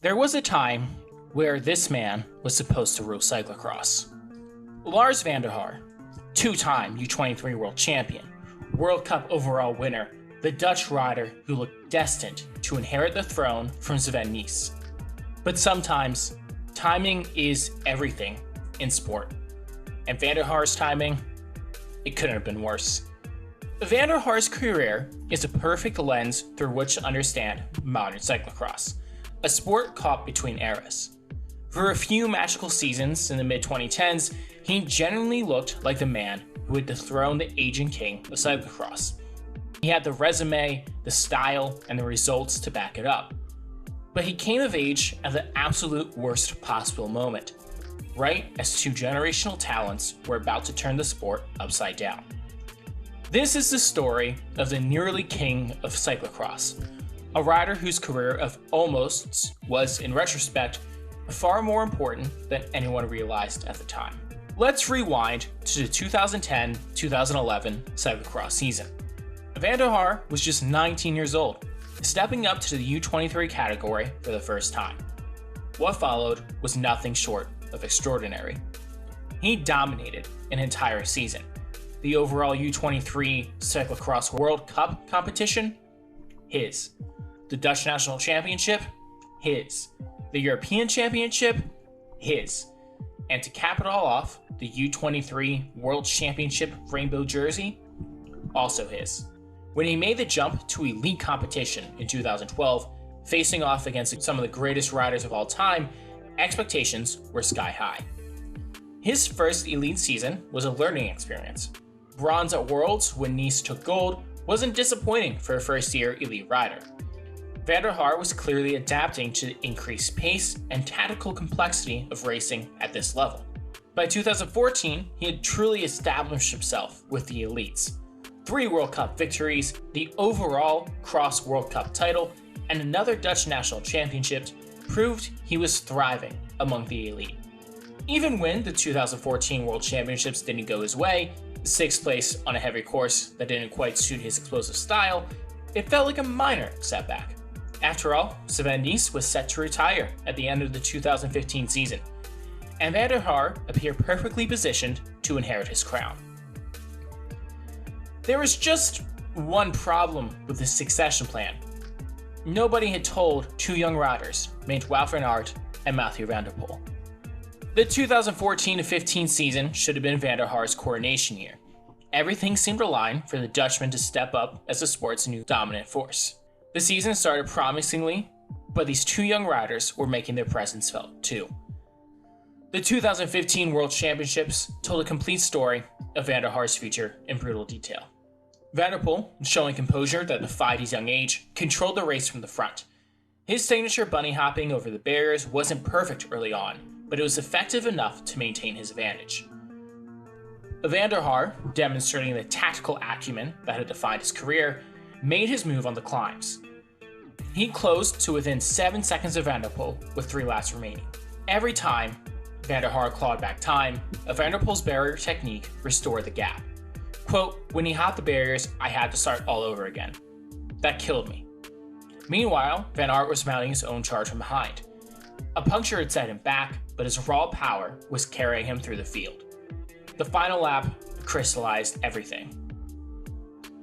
There was a time where this man was supposed to rule cyclocross. Lars Van Der Haar, two-time U23 world champion, World Cup overall winner, the Dutch rider who looked destined to inherit the throne from Sven Nys. But sometimes, timing is everything in sport. And Van Der Haar's timing, it couldn't have been worse. Van Der Haar's career is a perfect lens through which to understand modern cyclocross, a sport caught between eras. For a few magical seasons in the mid-2010s, he genuinely looked like the man who would dethrone the aging king of cyclocross. He had the resume, the style, and the results to back it up. But he came of age at the absolute worst possible moment, right as two generational talents were about to turn the sport upside down. This is the story of the nearly king of cyclocross, a rider whose career of almosts was, in retrospect, far more important than anyone realized at the time. Let's rewind to the 2010-2011 cyclocross season. Van Der Haar was just 19 years old, stepping up to the U23 category for the first time. What followed was nothing short of extraordinary. He dominated an entire season. The overall U23 Cyclocross World Cup competition, his. The Dutch National Championship, his. The European Championship, his. And to cap it all off, the U23 World Championship rainbow jersey, also his. When he made the jump to elite competition in 2012, facing off against some of the greatest riders of all time, expectations were sky high. His first elite season was a learning experience. Bronze at Worlds when Nys took gold wasn't disappointing for a first-year elite rider. Van Der Haar was clearly adapting to the increased pace and tactical complexity of racing at this level. By 2014, he had truly established himself with the elites. 3 World Cup victories, the overall Cross World Cup title, and another Dutch National Championship proved he was thriving among the elite. Even when the 2014 World Championships didn't go his way, 6th place on a heavy course that didn't quite suit his explosive style, it felt like a minor setback. After all, Sven Nys was set to retire at the end of the 2015 season, and Van Der Haar appeared perfectly positioned to inherit his crown. There was just one problem with this succession plan. Nobody had told two young riders named Wout van Aert and Mathieu van der Poel. The 2014-15 season should have been Van Der Haar's coronation year. Everything seemed aligned for the Dutchman to step up as the sport's new dominant force. The season started promisingly, but these two young riders were making their presence felt too. The 2015 World Championships told a complete story of Van Der Haar's future in brutal detail. Van der Poel, showing composure that defied his young age, controlled the race from the front. His signature bunny hopping over the barriers wasn't perfect early on, but it was effective enough to maintain his advantage. Van Der Haar, demonstrating the tactical acumen that had defined his career, made his move on the climbs. He closed to within 7 seconds of Van der Poel with 3 laps remaining. Every time Van Der Haar clawed back time, Van der Poel's barrier technique restored the gap. Quote, "When he hopped the barriers, I had to start all over again. That killed me." Meanwhile, Van Aert was mounting his own charge from behind. A puncture had set him back, but his raw power was carrying him through the field. The final lap crystallized everything.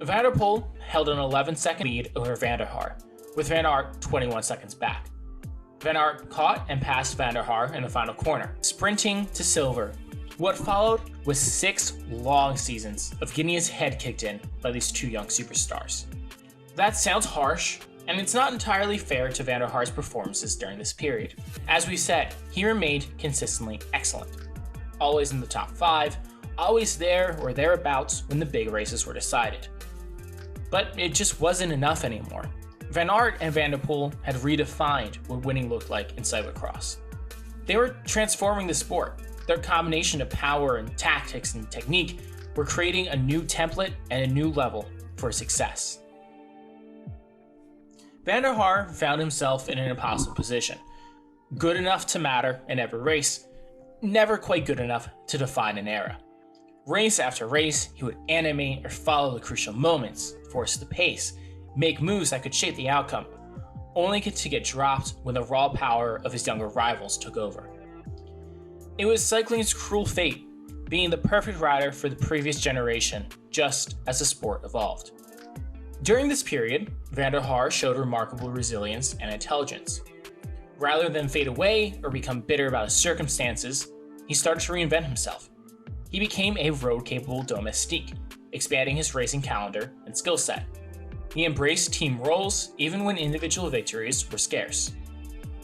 Van der Poel held an 11-second lead over Van Der Haar, with Van Aert 21 seconds back. Van Aert caught and passed Van Der Haar in the final corner, sprinting to silver. What followed was 6 long seasons of getting his head kicked in by these two young superstars. That sounds harsh, and it's not entirely fair to Van Der Haar's performances during this period. As we said, he remained consistently excellent. Always in the top 5, always there or thereabouts when the big races were decided. But it just wasn't enough anymore. Van Aert and Van der Poel had redefined what winning looked like in cyclocross. They were transforming the sport. Their combination of power and tactics and technique were creating a new template and a new level for success. Van Der Haar found himself in an impossible position. Good enough to matter in every race, never quite good enough to define an era. Race after race, he would animate or follow the crucial moments, force the pace, make moves that could shape the outcome, only to get dropped when the raw power of his younger rivals took over. It was cycling's cruel fate, being the perfect rider for the previous generation, just as the sport evolved. During this period, Van Der Haar showed remarkable resilience and intelligence. Rather than fade away or become bitter about his circumstances, he started to reinvent himself. He became a road-capable domestique, expanding his racing calendar and skill set. He embraced team roles even when individual victories were scarce.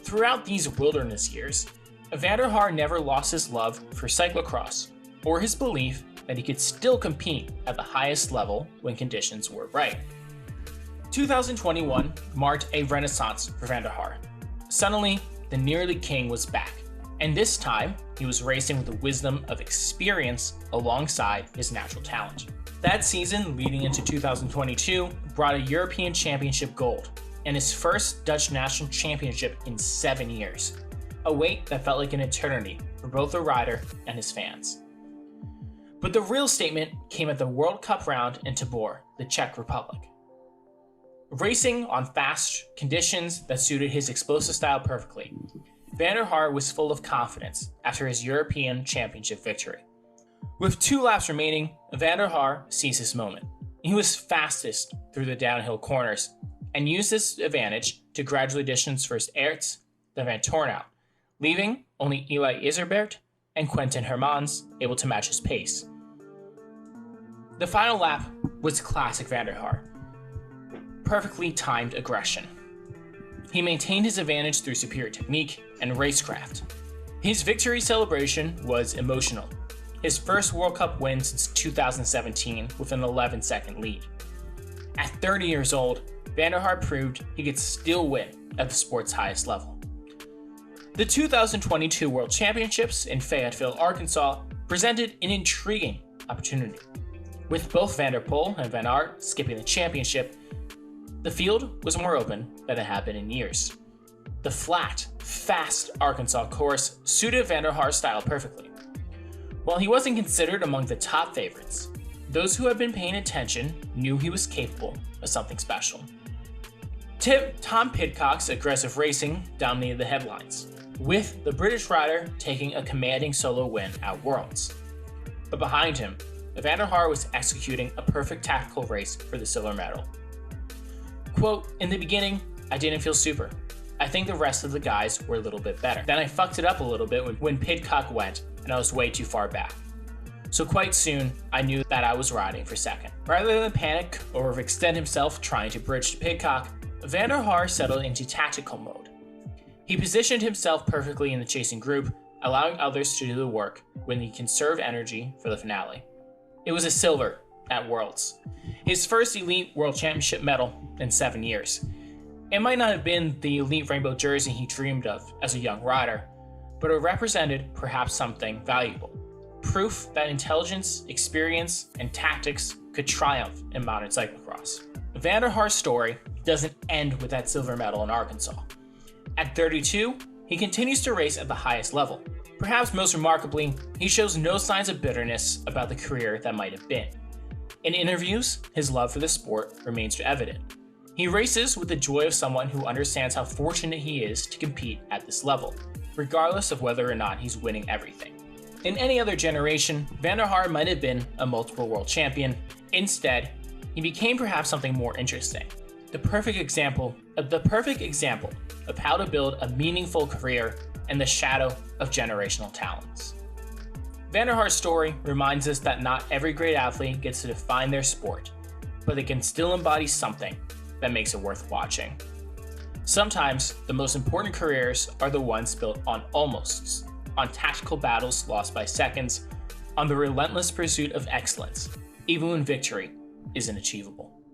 Throughout these wilderness years, Van Der Haar never lost his love for cyclocross, or his belief that he could still compete at the highest level when conditions were right. 2021 marked a renaissance for Van Der Haar. Suddenly, the nearly king was back, and this time he was racing with the wisdom of experience alongside his natural talent. That season leading into 2022 brought a European Championship gold and his first Dutch National Championship in 7 years, a wait that felt like an eternity for both the rider and his fans. But the real statement came at the World Cup round in Tabor, the Czech Republic. Racing on fast conditions that suited his explosive style perfectly, Van Der Haar was full of confidence after his European Championship victory. With 2 laps remaining, Van Der Haar seized his moment. He was fastest through the downhill corners and used this advantage to gradually distance first Aerts, then Van Tornout, leaving only Eli Iserbert and Quentin Hermans able to match his pace. The final lap was classic Van Der Haar. Perfectly timed aggression. He maintained his advantage through superior technique and racecraft. His victory celebration was emotional. His first World Cup win since 2017 with an 11-second lead. At 30 years old, Van Der Haar proved he could still win at the sport's highest level. The 2022 World Championships in Fayetteville, Arkansas presented an intriguing opportunity. With both Van der Poel and Van Aert skipping the championship, the field was more open than it had been in years. The flat, fast Arkansas course suited Van Der Haar's style perfectly. While he wasn't considered among the top favorites, those who had been paying attention knew he was capable of something special. Tom Pidcock's aggressive racing dominated the headlines, with the British rider taking a commanding solo win at Worlds. But behind him, Van Der Haar was executing a perfect tactical race for the silver medal. Quote, "In the beginning, I didn't feel super. I think the rest of the guys were a little bit better. Then I fucked it up a little bit when Pidcock went and I was way too far back. So quite soon, I knew that I was riding for second." Rather than panic or overextend himself trying to bridge to Pidcock, Van Der Haar settled into tactical mode. He positioned himself perfectly in the chasing group, allowing others to do the work when he conserved energy for the finale. It was a silver at Worlds, his first elite World Championship medal in 7 years. It might not have been the elite rainbow jersey he dreamed of as a young rider, but it represented perhaps something valuable. Proof that intelligence, experience, and tactics could triumph in modern cyclocross. Van Der Haar's story doesn't end with that silver medal in Arkansas. At 32, he continues to race at the highest level. Perhaps most remarkably, he shows no signs of bitterness about the career that might have been. In interviews, his love for the sport remains evident. He races with the joy of someone who understands how fortunate he is to compete at this level, regardless of whether or not he's winning everything. In any other generation, Van Der Haar might have been a multiple world champion. Instead, he became perhaps something more interesting. The perfect example of how to build a meaningful career in the shadow of generational talents. Van Der Haar's story reminds us that not every great athlete gets to define their sport, but they can still embody something that makes it worth watching. Sometimes, the most important careers are the ones built on almosts, on tactical battles lost by seconds, on the relentless pursuit of excellence, even when victory isn't achievable.